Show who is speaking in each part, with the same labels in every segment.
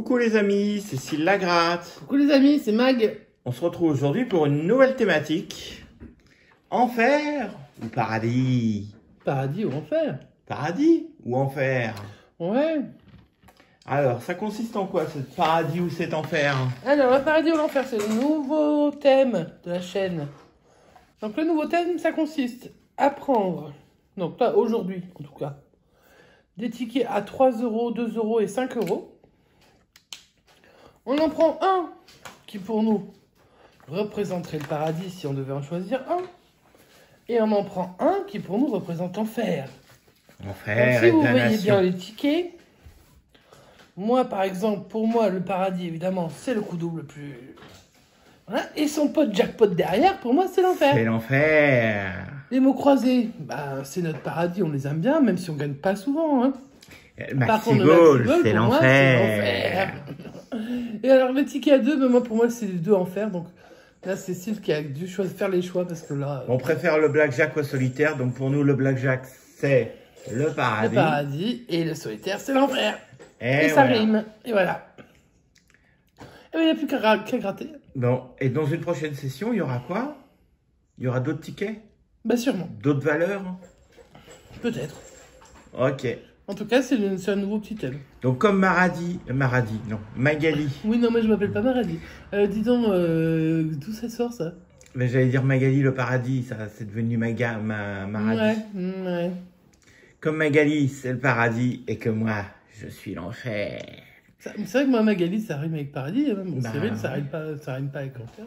Speaker 1: Coucou les amis, c'est Cécile Lagratte.
Speaker 2: Coucou les amis, c'est Mag.
Speaker 1: On se retrouve aujourd'hui pour une nouvelle thématique. Enfer ou paradis?
Speaker 2: Paradis ou enfer?
Speaker 1: Paradis ou enfer?
Speaker 2: Ouais.
Speaker 1: Alors, ça consiste en quoi, ce paradis ou cet enfer?
Speaker 2: Alors, le paradis ou l'enfer, c'est le nouveau thème de la chaîne. Donc, le nouveau thème, ça consiste à prendre, donc là, aujourd'hui, en tout cas, des tickets à 3 euros, 2 euros et 5 euros. On en prend un qui, pour nous, représenterait le paradis si on devait en choisir un. Et on en prend un qui, pour nous, représente l'enfer.
Speaker 1: Enfer,
Speaker 2: Donc, si vous voyez
Speaker 1: damnation.
Speaker 2: bien les tickets, moi, par exemple, pour moi, le paradis, évidemment, c'est le coup double le plus... Voilà. Et son pote jackpot derrière, pour moi, c'est l'enfer.
Speaker 1: C'est l'enfer.
Speaker 2: Les mots croisés, bah, c'est notre paradis, on les aime bien, même si on gagne pas souvent. Hein. Par contre, le
Speaker 1: Maxi-Goal,
Speaker 2: Maxi-Goal,
Speaker 1: c'est
Speaker 2: pour moi, c'est
Speaker 1: l'enfer.
Speaker 2: Et alors, le ticket à deux, moi, pour moi, c'est les deux enfers. Donc là, c'est Cécile qui a dû faire les choix parce que là...
Speaker 1: On préfère le blackjack au solitaire, donc pour nous, le blackjack, c'est le paradis.
Speaker 2: Le paradis et le solitaire, c'est l'enfer.
Speaker 1: Et
Speaker 2: ça
Speaker 1: voilà.
Speaker 2: rime. Et voilà. Et il n'y a plus qu'à gratter.
Speaker 1: Bon, et dans une prochaine session, il y aura quoi? Il y aura d'autres tickets?
Speaker 2: Bah sûrement.
Speaker 1: D'autres valeurs?
Speaker 2: Peut-être.
Speaker 1: Ok.
Speaker 2: En tout cas, c'est un nouveau petit thème.
Speaker 1: Donc comme Magali.
Speaker 2: Oui, non, mais je m'appelle pas Maradi. Dis donc, d'où ça sort, ça?
Speaker 1: Mais j'allais dire Magali le paradis, ça c'est devenu Maradi.
Speaker 2: Ouais.
Speaker 1: Comme Magali, c'est le paradis et que moi, je suis l'enfer.
Speaker 2: C'est vrai que moi, Magali, ça rime avec paradis. Hein. Bon,
Speaker 1: Bah,
Speaker 2: Cyril, ça rime pas avec enfer.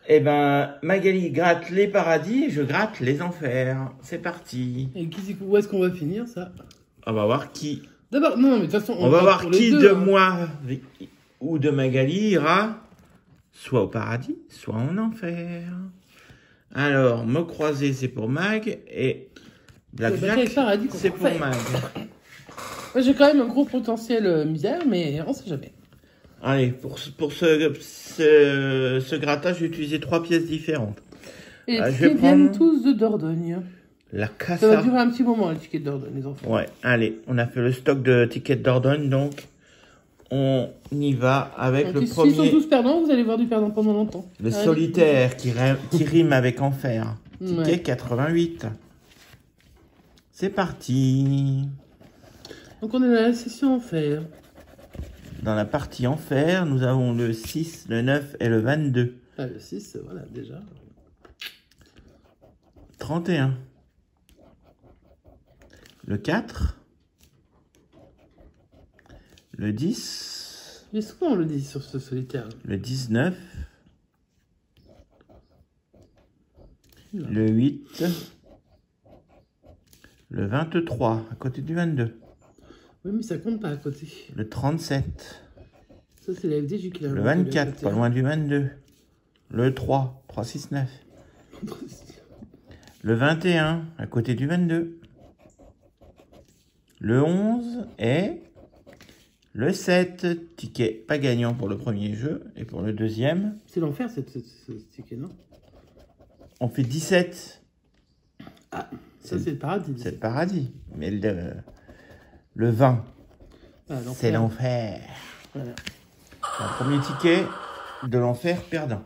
Speaker 1: Eh ben, Magali gratte les paradis et je gratte les enfers. C'est parti.
Speaker 2: Et où est-ce qu'on va finir, ça?
Speaker 1: On va voir qui.
Speaker 2: D'abord, non, mais de toute façon,
Speaker 1: On va voir
Speaker 2: pour les
Speaker 1: qui
Speaker 2: deux,
Speaker 1: de
Speaker 2: hein.
Speaker 1: moi ou de Magali ira soit au paradis, soit en enfer. Alors, me croiser, c'est pour Mag et Blackjack,
Speaker 2: paradis,
Speaker 1: c'est pour Mag.
Speaker 2: Moi, j'ai quand même un gros potentiel misère, mais on sait jamais.
Speaker 1: Allez, pour ce grattage, j'ai utilisé 3 pièces différentes.
Speaker 2: Et les
Speaker 1: je vais
Speaker 2: tickets viennent
Speaker 1: prendre
Speaker 2: tous de Dordogne.
Speaker 1: la
Speaker 2: Ça va
Speaker 1: Casa.
Speaker 2: durer un petit moment, les tickets de Dordogne, les enfants.
Speaker 1: Ouais, allez, on a fait le stock de tickets d'Ordogne, donc on y va avec
Speaker 2: Donc,
Speaker 1: le
Speaker 2: s'ils sont
Speaker 1: premier.
Speaker 2: tous perdants, vous allez voir du perdant pendant longtemps.
Speaker 1: Le
Speaker 2: Allez.
Speaker 1: solitaire qui rime avec enfer. Ticket
Speaker 2: Ouais.
Speaker 1: 88. C'est parti.
Speaker 2: Donc on est dans la session enfer.
Speaker 1: Dans la partie enfer, nous avons le 6, le 9 et le 22.
Speaker 2: Ah, le 6, voilà, déjà.
Speaker 1: 31. Le 4. Le 10.
Speaker 2: Mais souvent on le dit sur ce solitaire.
Speaker 1: Le 19. Le 8. Le 23, à côté du 22.
Speaker 2: Oui, mais ça compte pas à côté.
Speaker 1: Le 37.
Speaker 2: Ça, c'est la FDJ qui l'a
Speaker 1: Le
Speaker 2: inventé,
Speaker 1: 24,
Speaker 2: à côté.
Speaker 1: pas loin du 22. Le 3, 3, 6, 9. Le 21, à côté du 22. Le 11 et le 7. Ticket pas gagnant pour le premier jeu. Et pour le deuxième,
Speaker 2: C'est l'enfer, ce ticket, non?
Speaker 1: on fait 17.
Speaker 2: Ah, ça, c'est le paradis.
Speaker 1: C'est le paradis. Mais le 20,
Speaker 2: Ah, l'enfer.
Speaker 1: c'est l'enfer.
Speaker 2: Voilà.
Speaker 1: Un premier ticket de l'enfer perdant.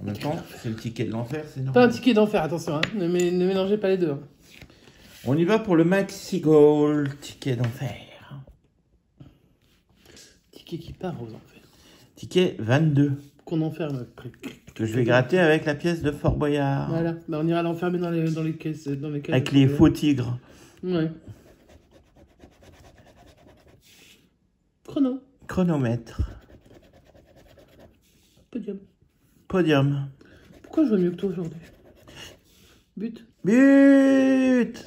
Speaker 1: En même temps, c'est le ticket de l'enfer, c'est
Speaker 2: Pas un
Speaker 1: normal.
Speaker 2: ticket d'enfer, attention, hein. Ne mélangez pas les deux. Hein.
Speaker 1: On y va pour le Maxi-Goal, ticket d'enfer.
Speaker 2: Ticket qui part aux enfers.
Speaker 1: Ticket 22,
Speaker 2: Qu'on enferme après.
Speaker 1: que je vais gratter avec la pièce de Fort Boyard.
Speaker 2: Voilà, bah, on ira l'enfermer dans les caisses.
Speaker 1: Avec les faux tigres.
Speaker 2: Ouais. Chrono.
Speaker 1: Chronomètre.
Speaker 2: Podium.
Speaker 1: Podium.
Speaker 2: Pourquoi je vois mieux que toi aujourd'hui? But.
Speaker 1: But.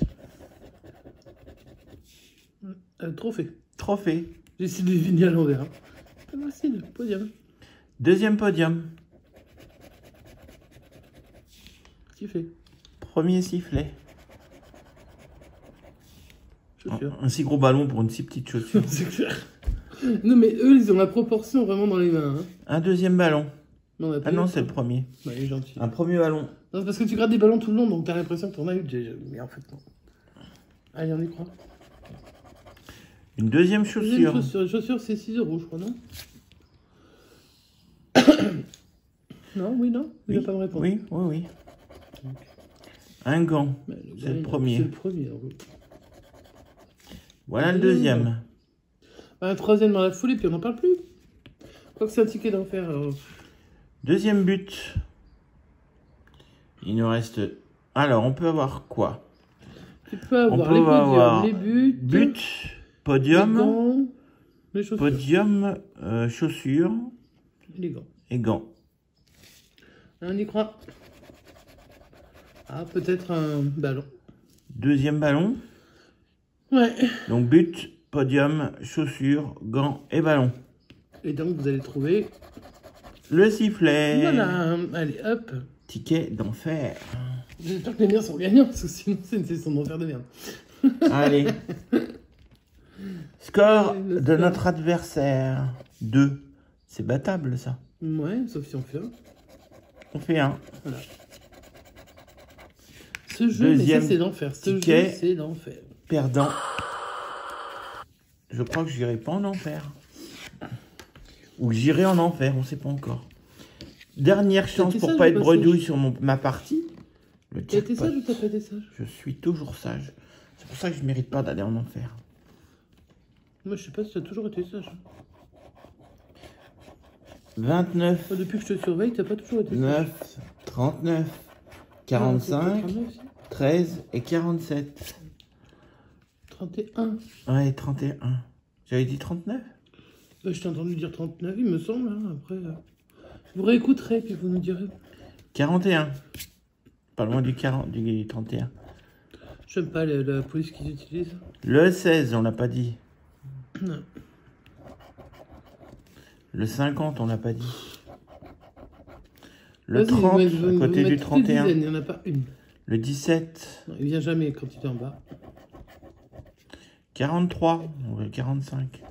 Speaker 2: Trophée.
Speaker 1: Trophée.
Speaker 2: J'ai essayé de deviner à l'envers. Hein. Pas facile. Podium.
Speaker 1: Deuxième podium.
Speaker 2: Kiffé.
Speaker 1: Premier sifflet.
Speaker 2: Chaussure.
Speaker 1: Un si gros ballon pour une si petite chaussure.
Speaker 2: C'est clair. Non, mais eux, ils ont la proportion vraiment dans les mains. Hein.
Speaker 1: Un deuxième ballon.
Speaker 2: Non, on a pas
Speaker 1: Ah
Speaker 2: eu
Speaker 1: non,
Speaker 2: le
Speaker 1: c'est le
Speaker 2: temps.
Speaker 1: premier.
Speaker 2: Bah, il est gentil.
Speaker 1: Un premier ballon.
Speaker 2: Non, c'est parce que tu grattes des ballons tout le long, donc t'as l'impression que t'en as eu. Mais en fait, non. Allez, on y croit.
Speaker 1: Une deuxième
Speaker 2: Deuxième
Speaker 1: chaussure.
Speaker 2: chaussure. Les chaussures, c'est 6 €, je crois, non? Non, oui, non? Il
Speaker 1: Oui,
Speaker 2: va pas me répondre.
Speaker 1: oui, oui, oui. Un gant.
Speaker 2: Bah,
Speaker 1: C'est le
Speaker 2: gars,
Speaker 1: premier.
Speaker 2: C'est le premier. Oui.
Speaker 1: Voilà le deuxième.
Speaker 2: Bah, un troisième dans la foulée, puis on n'en parle plus. Je crois que c'est un ticket d'enfer.
Speaker 1: Deuxième but. Il nous reste... Alors, on peut avoir quoi?
Speaker 2: Tu peux avoir
Speaker 1: peut
Speaker 2: les podiums,
Speaker 1: avoir
Speaker 2: les buts,
Speaker 1: But,
Speaker 2: les
Speaker 1: podium,
Speaker 2: gants, les chaussures.
Speaker 1: podium, chaussures
Speaker 2: Les gants.
Speaker 1: et gants.
Speaker 2: On y croit. Ah, peut-être un ballon.
Speaker 1: Deuxième ballon.
Speaker 2: Ouais.
Speaker 1: Donc but, podium, chaussures, gants et ballon.
Speaker 2: Et donc, vous allez trouver...
Speaker 1: Le sifflet.
Speaker 2: Voilà. Allez, hop.
Speaker 1: Ticket d'enfer.
Speaker 2: J'espère que les miens sont gagnants, parce que sinon, c'est une session d'enfer de merde.
Speaker 1: Allez. Score
Speaker 2: Le
Speaker 1: de
Speaker 2: score.
Speaker 1: notre adversaire. 2. C'est battable, ça.
Speaker 2: Ouais, sauf si on fait un.
Speaker 1: On fait 1.
Speaker 2: Voilà. Ce jeu, mais
Speaker 1: Deuxième
Speaker 2: ça, c'est l'enfer. Ce
Speaker 1: ticket.
Speaker 2: jeu, c'est l'enfer.
Speaker 1: Perdant. Je crois que j'irai pas en enfer. Ou j'irai en enfer, on sait pas encore. Dernière chance
Speaker 2: été
Speaker 1: pour
Speaker 2: sage
Speaker 1: pas
Speaker 2: ou
Speaker 1: être
Speaker 2: pas
Speaker 1: bredouille
Speaker 2: sage
Speaker 1: sur ma partie. Le
Speaker 2: T'as été
Speaker 1: jackpot.
Speaker 2: sage ou t'as pas été sage?
Speaker 1: Je suis toujours sage. C'est pour ça que je mérite pas d'aller en enfer.
Speaker 2: Moi, je sais pas si t'as toujours été sage.
Speaker 1: 29,
Speaker 2: Moi, depuis que je te surveille, t'as pas toujours été sage.
Speaker 1: 9, 39, 45,
Speaker 2: 39 aussi.
Speaker 1: 13 et 47.
Speaker 2: 31.
Speaker 1: Ouais, 31. J'avais dit 39?
Speaker 2: Bah, je t'ai entendu dire 39, il me semble. Hein. Après, vous réécouterez, puis vous nous direz.
Speaker 1: 41. Pas loin du 31.
Speaker 2: J'aime pas la police qu'ils utilisent.
Speaker 1: Le 16, on l'a pas dit.
Speaker 2: Non.
Speaker 1: Le 50, on l'a pas dit. Le
Speaker 2: Vas-y,
Speaker 1: 30,
Speaker 2: vous
Speaker 1: à côté du
Speaker 2: mettez toutes les
Speaker 1: 31.
Speaker 2: dizaines, il n'y en a pas une.
Speaker 1: Le 17.
Speaker 2: Non, il vient jamais quand il est en bas.
Speaker 1: 43. On veut le 45.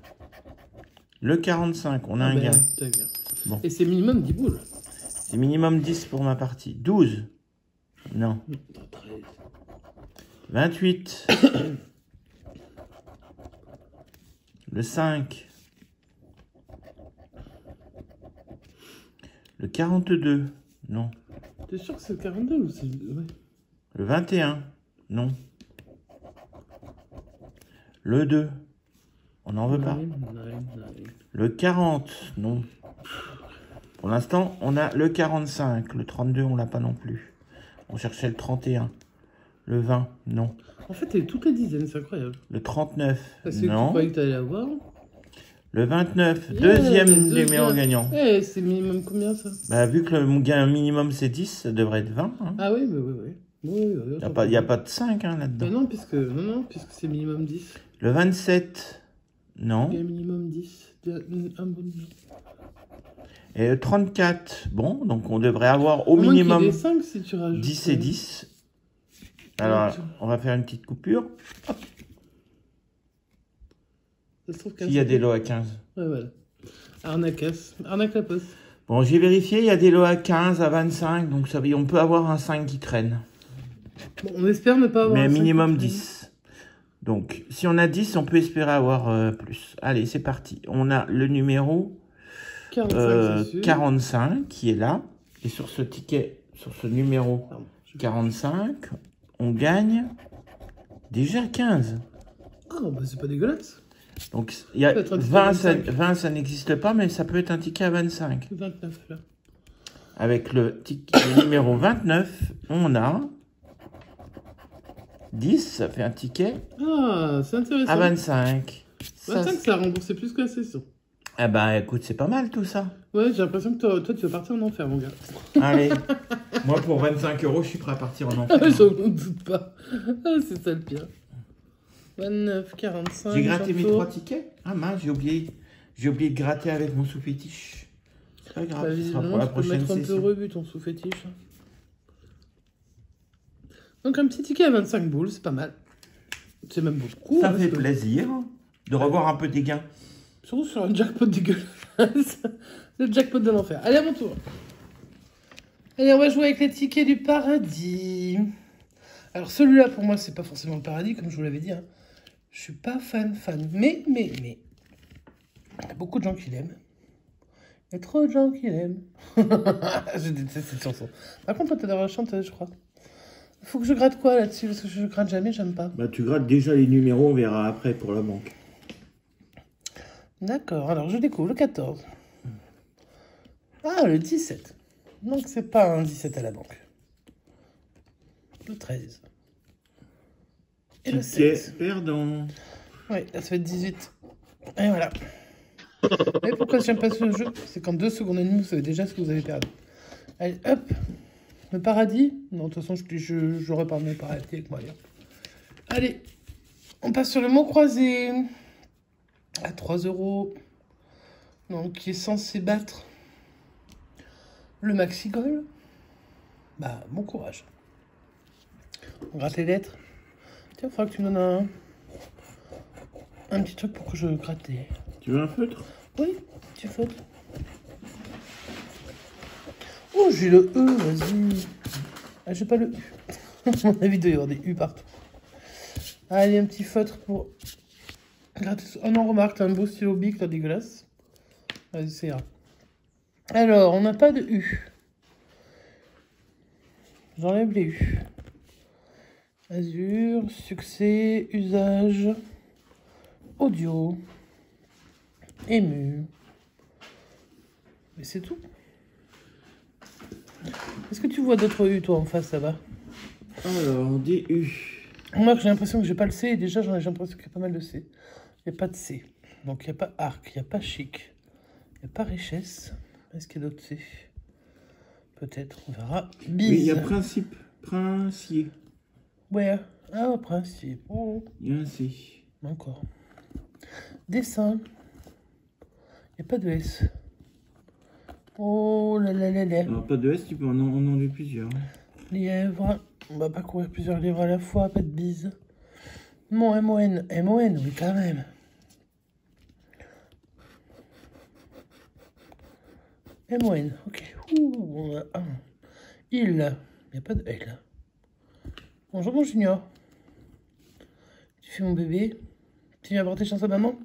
Speaker 1: Le 45, on a un
Speaker 2: ben,
Speaker 1: gain.
Speaker 2: t'as bien.
Speaker 1: Bon.
Speaker 2: Et c'est minimum 10 boules.
Speaker 1: C'est minimum 10 pour ma partie. 12. Non.
Speaker 2: 13.
Speaker 1: 28. Le 5. Le 42. Non.
Speaker 2: T'es sûr que c'est le 42 ou c'est... Ouais.
Speaker 1: Le 21. Non. Le 2. On n'en veut pas. Le 40. Non. Pour l'instant, on a le 45. Le 32, on l'a pas non plus. On cherchait le 31. Le 20. Non.
Speaker 2: En fait, t'as eu toutes les dizaines, c'est incroyable.
Speaker 1: Le 39.
Speaker 2: Parce que tu
Speaker 1: non.
Speaker 2: croyais que t'allais avoir.
Speaker 1: Le 29.
Speaker 2: Yeah,
Speaker 1: Deuxième
Speaker 2: deuxième.
Speaker 1: numéro gagnant.
Speaker 2: Eh, c'est minimum combien ça?
Speaker 1: Bah, vu que le gain minimum c'est 10, ça devrait être 20. Hein.
Speaker 2: Ah oui, bah oui, oui. Oui,
Speaker 1: Il n'y a pas de 5 hein, là-dedans.
Speaker 2: Non, puisque c'est minimum 10.
Speaker 1: Le 27, non.
Speaker 2: Il y a minimum 10. Un bon numéro.
Speaker 1: Et le 34, bon, donc on devrait avoir au
Speaker 2: moins qu'il y ait
Speaker 1: minimum
Speaker 2: des 5 si tu rajoutes.
Speaker 1: 10 et 10. Alors, on va faire une petite coupure. Hop.
Speaker 2: Ça se trouve
Speaker 1: Il y a des lots à 15.
Speaker 2: Ouais, voilà. Arnaque la poste.
Speaker 1: Bon, j'ai vérifié, il y a des lots à 15, à 25, donc ça, on peut avoir un 5 qui traîne.
Speaker 2: Bon, on espère ne pas avoir.
Speaker 1: Mais
Speaker 2: un
Speaker 1: minimum
Speaker 2: 5.
Speaker 1: 10. Donc, si on a 10, on peut espérer avoir plus. Allez, c'est parti. On a le numéro
Speaker 2: 45, c'est sûr.
Speaker 1: 45 qui est là. Et sur ce ticket, sur ce numéro
Speaker 2: Pardon,
Speaker 1: 45, on gagne déjà 15.
Speaker 2: Ah, bah c'est pas dégueulasse.
Speaker 1: Donc, il y a
Speaker 2: Ça peut être un ticket
Speaker 1: 20,
Speaker 2: à
Speaker 1: ça,
Speaker 2: 25.
Speaker 1: 20, ça n'existe pas, mais ça peut être un ticket à 25.
Speaker 2: 29 là.
Speaker 1: Avec le ticket numéro 29, on a 10, ça fait un ticket
Speaker 2: Ah, c'est intéressant.
Speaker 1: à 25.
Speaker 2: 25, ça a remboursé plus que la session.
Speaker 1: Ah bah écoute, c'est pas mal tout ça.
Speaker 2: Ouais, j'ai l'impression que toi, tu vas partir en enfer, mon gars.
Speaker 1: Allez, moi pour 25 €, je suis prêt à partir en enfer.
Speaker 2: J'en doute pas. Ah, c'est ça le pire. 29, 45.
Speaker 1: J'ai gratté mes
Speaker 2: j'entoure.
Speaker 1: 3 tickets. Ah mince, j'ai oublié de gratter avec mon sous-fétiche. C'est pas grave,
Speaker 2: Bah,
Speaker 1: ce sera pour
Speaker 2: visiblement,
Speaker 1: la
Speaker 2: tu peux
Speaker 1: prochaine
Speaker 2: mettre un peu
Speaker 1: session.
Speaker 2: revu ton sous-fétiche. Donc un petit ticket à 25 boules, c'est pas mal. C'est même beaucoup.
Speaker 1: Ça
Speaker 2: hein,
Speaker 1: fait
Speaker 2: parce que-
Speaker 1: plaisir de revoir un peu des gains.
Speaker 2: Surtout sur un jackpot dégueulasse. Le jackpot de l'enfer. Allez, à mon tour. Allez, on va jouer avec les tickets du paradis. Alors celui-là, pour moi, c'est pas forcément le paradis, comme je vous l'avais dit. Hein. Je suis pas fan. Mais. Il y a beaucoup de gens qui l'aiment. Il y a trop de gens qui l'aiment. Je déteste cette chanson. Par contre, toi, t'adores la chanteuse, je crois. Faut que je gratte quoi là-dessus? Parce que je gratte jamais, j'aime pas.
Speaker 1: Bah, tu grattes déjà les numéros, on verra après pour la banque.
Speaker 2: D'accord, alors je découvre le 14. Ah, le 17. Donc, c'est pas un 17 à la banque. Le 13. Et le 7.
Speaker 1: Perdant.
Speaker 2: Oui, là, ça va être 18. Et voilà. Et pourquoi j'aime pas ce jeu? C'est qu'en 2 secondes et demie, vous savez déjà ce que vous avez perdu. Allez, hop. Le paradis? Non, de toute façon, j'aurais pas mes paradis avec moi. Allez, on passe sur le mot croisé. À 3 €. Donc, qui est censé battre le maxi-gol. Bah, bon courage. On gratte les lettres. Tiens, il faudra que tu me donnes un petit truc pour que je gratte les...
Speaker 1: Tu veux un feutre?
Speaker 2: Oui, petit feutre. Oh, j'ai le E, vas-y. Ah, j'ai pas le U. À mon avis, il doit y avoir des U partout. Allez, un petit feutre pour gratter. Oh non, remarque, t'as un beau stylo Bic, t'as dégueulasse. Vas-y, c'est grave. Alors, on n'a pas de U. J'enlève les U. Azur, succès, usage, audio, ému. Mais c'est tout. Est-ce que tu vois d'autres U, toi, en face, là-bas?
Speaker 1: Alors, des U.
Speaker 2: Moi, j'ai l'impression que j'ai pas le C. Et déjà, j'ai l'impression qu'il y a pas mal de C. Il n'y a pas de C. Donc, il n'y a pas arc, il n'y a pas chic. Il n'y a pas richesse. Est-ce qu'il y a d'autres C? Peut-être, on verra. Bise.
Speaker 1: Oui, il y a principe. Princier.
Speaker 2: Ouais. Ah, principe. Oh.
Speaker 1: Il y a un C.
Speaker 2: Encore. Dessin. Il n'y a pas de S. Oh là là là là.
Speaker 1: Alors, pas de S, tu peux en enlever plusieurs.
Speaker 2: Lièvre. On va pas courir plusieurs livres à la fois. Pas de bise. Mon MON. MON, oui, quand même. MON, ok. Ouh, on a un. Il. Il n'y a pas de L. Bonjour, mon junior. Tu fais mon bébé? Tu viens apporter chance à maman?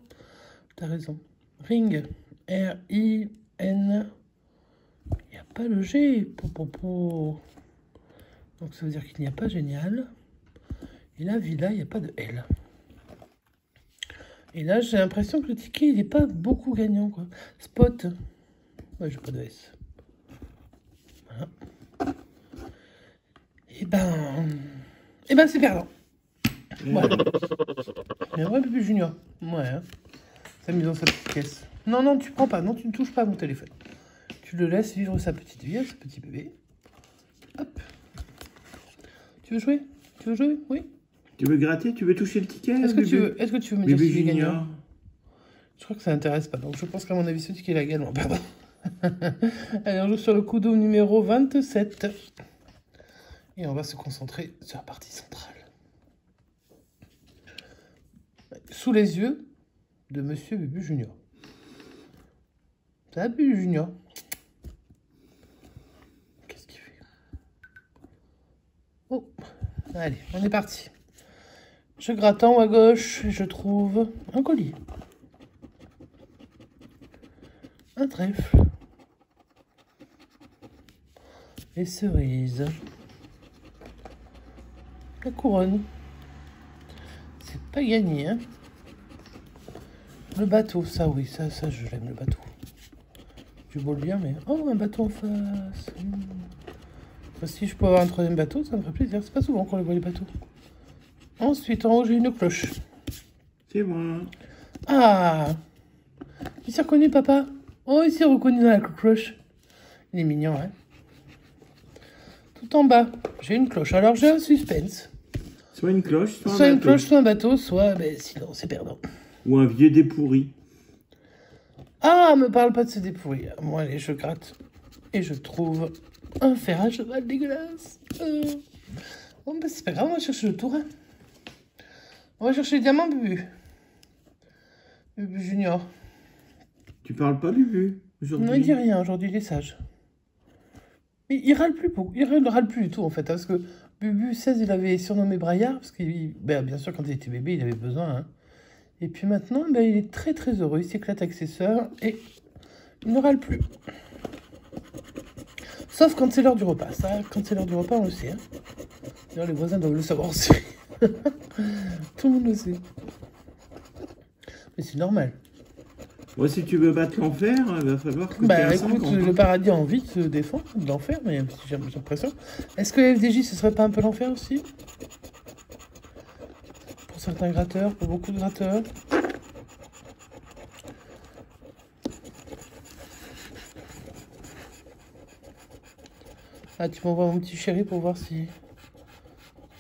Speaker 2: T'as raison. Ring. R-I-N. Il n'y a pas le G. Donc ça veut dire qu'il n'y a pas génial. Et là, villa, il n'y a pas de L. Et là, j'ai l'impression que le ticket, il n'est pas beaucoup gagnant, quoi. Spot. Ouais, j'ai pas de S. Voilà. Et ben, c'est perdant. Voilà. Mais ouais, bébé junior. Ouais. Hein. Ça mise dans sa petite caisse. Non, non, tu prends pas. Non, tu ne touches pas à mon téléphone. Tu le laisses vivre sa petite vie, ce petit bébé. Hop. Tu veux jouer? Tu veux jouer? Oui.
Speaker 1: Tu veux gratter? Tu veux toucher le ticket?
Speaker 2: Est-ce que tu veux me dire
Speaker 1: bébé
Speaker 2: si j'ai gagné?
Speaker 1: junior.
Speaker 2: Je crois que ça n'intéresse pas. Donc je pense qu'à mon avis, ce ticket est également. Pardon. Allez, on joue sur le couteau numéro 27. Et on va se concentrer sur la partie centrale. Sous les yeux de Monsieur Bubu Junior. Ça va, Bubu Junior? Qu'est-ce qu'il fait? Oh, allez, on est parti. Je gratte en haut à gauche et je trouve un collier. Un trèfle. Les cerises. La couronne. C'est pas gagné, hein. Le bateau, ça oui, ça je l'aime, le bateau. Du beau le bien, mais... Oh, un bateau en face. Si je peux avoir un troisième bateau, ça me ferait plaisir. C'est pas souvent qu'on les voit, les bateaux. Ensuite, en haut, j'ai une cloche.
Speaker 1: C'est moi.
Speaker 2: Ah! Il s'est reconnu, papa? Oh, il s'est reconnu dans la cloche. Il est mignon, hein? Tout en bas, j'ai une cloche. Alors, j'ai un suspense.
Speaker 1: Soit une cloche, soit un
Speaker 2: Soit
Speaker 1: bateau.
Speaker 2: une cloche, soit un bateau, soit... Ben, sinon, c'est perdant.
Speaker 1: Ou un vieux dépourri.
Speaker 2: Ah, me parle pas de ce dépourri. Moi, allez, je gratte. Et je trouve un fer à cheval dégueulasse. Bon, ben, c'est pas grave, on va chercher le tour. Hein. On va chercher les diamants, Bubu. Bubu Junior.
Speaker 1: Tu parles pas du but aujourd'hui?
Speaker 2: Non, il dit rien. Aujourd'hui, il est sage. Mais il râle plus beaucoup. Il ne râle plus du tout, en fait. Hein, parce que Bubu 16, il avait surnommé Braillard. Parce que, ben, bien sûr, quand il était bébé, il avait besoin... Hein, Et puis maintenant, ben, il est très très heureux. Il s'éclate avec ses sœurs et il ne râle plus. Sauf quand c'est l'heure du repas. Ça, quand c'est l'heure du repas, on le sait. Hein. D'ailleurs, les voisins doivent le savoir aussi. Tout le monde le sait. Mais c'est normal.
Speaker 1: Ouais, si tu veux battre l'enfer, il va falloir que
Speaker 2: bah écoute, le paradis a envie de se défendre de l'enfer, mais j'ai l'impression. Est-ce que FDJ, ce serait pas un peu l'enfer aussi? Pour certains gratteurs, pour beaucoup de gratteurs. Ah, tu m'envoies mon petit chéri pour voir si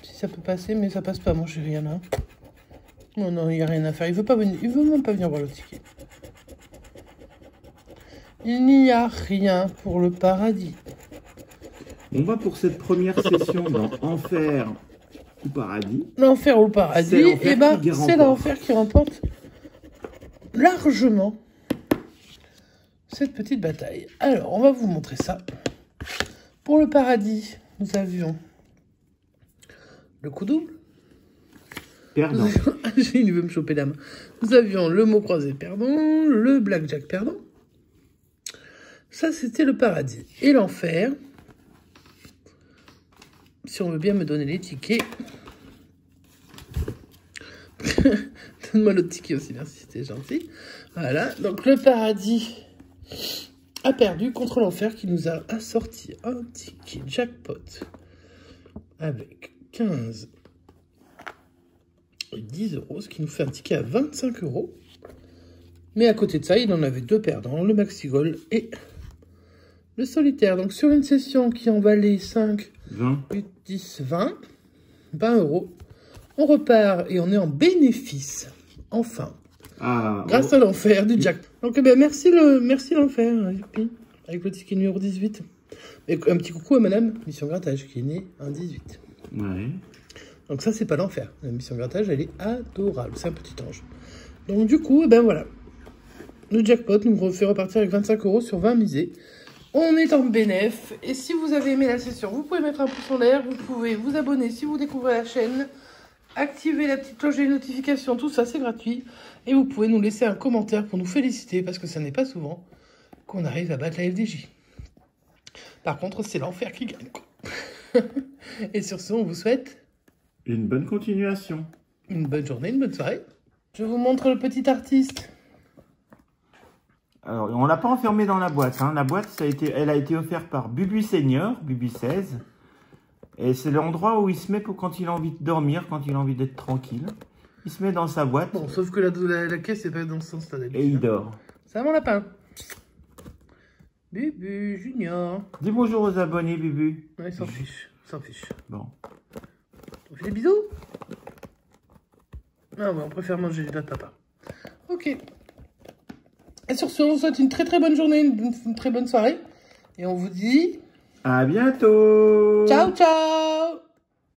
Speaker 2: ça peut passer, mais ça passe pas, mon chéri, là. Non, non, il n'y a rien à faire. Il veut pas venir, il veut même pas venir voir le ticket. Il n'y a rien pour le paradis.
Speaker 1: On va pour cette première session dans Enfer ou Paradis.
Speaker 2: L'enfer ou le paradis, et ben c'est l'enfer qui remporte largement cette petite bataille. Alors, on va vous montrer ça. Pour le paradis, nous avions le coup double.
Speaker 1: Perdant.
Speaker 2: Il veut me choper la main. Nous avions le mot croisé perdant, le blackjack perdant. Ça, c'était le paradis. Et l'enfer, si on veut bien me donner les tickets. Donne-moi l'autre ticket aussi, merci, c'était gentil. Voilà, donc le paradis a perdu contre l'enfer qui nous a assorti un ticket jackpot avec 15 et 10 euros, ce qui nous fait un ticket à 25 euros. Mais à côté de ça, il en avait deux perdants, le maxi-goal et le solitaire. Donc sur une session qui en valait 5,
Speaker 1: 20.
Speaker 2: 8, 10, 20 euros, on repart et on est en bénéfice, enfin, grâce à l'enfer du jack. Donc eh bien, merci l'enfer, avec le ticket numéro 18. Et un petit coucou à madame Mission Grattage qui est née en 18.
Speaker 1: Ouais.
Speaker 2: Donc ça, c'est pas l'enfer. La Mission Grattage, elle est adorable, c'est un petit ange. Donc du coup, eh ben voilà. Le jackpot nous fait repartir avec 25 euros sur 20 misés. On est en bénéf. Et si vous avez aimé la session, vous pouvez mettre un pouce en l'air. Vous pouvez vous abonner si vous découvrez la chaîne. Activer la petite cloche des notifications. Tout ça, c'est gratuit. Et vous pouvez nous laisser un commentaire pour nous féliciter. Parce que ça n'est pas souvent qu'on arrive à battre la FDJ. Par contre, c'est l'enfer qui gagne, quoi. Et sur ce, on vous souhaite
Speaker 1: une bonne continuation.
Speaker 2: Une bonne journée, une bonne soirée. Je vous montre le petit artiste.
Speaker 1: Alors, on l'a pas enfermé dans la boîte. Hein. La boîte, elle a été offerte par Bubu Senior, Bubu 16. Et c'est l'endroit où il se met pour quand il a envie de dormir, quand il a envie d'être tranquille. Il se met dans sa boîte.
Speaker 2: Bon, sauf que la caisse n'est pas dans ce sens-là.
Speaker 1: Et il dort.
Speaker 2: C'est mon lapin. Bubu Junior.
Speaker 1: Dis bonjour aux abonnés, Bubu.
Speaker 2: Ouais, il s'en fiche. S'en fiche.
Speaker 1: Bon.
Speaker 2: On fait des bisous? Ah ouais, on préfère manger du notre papa. Ok. Et sur ce, on vous souhaite une très très bonne journée, une très bonne soirée. Et on vous dit...
Speaker 1: À bientôt.
Speaker 2: Ciao, ciao.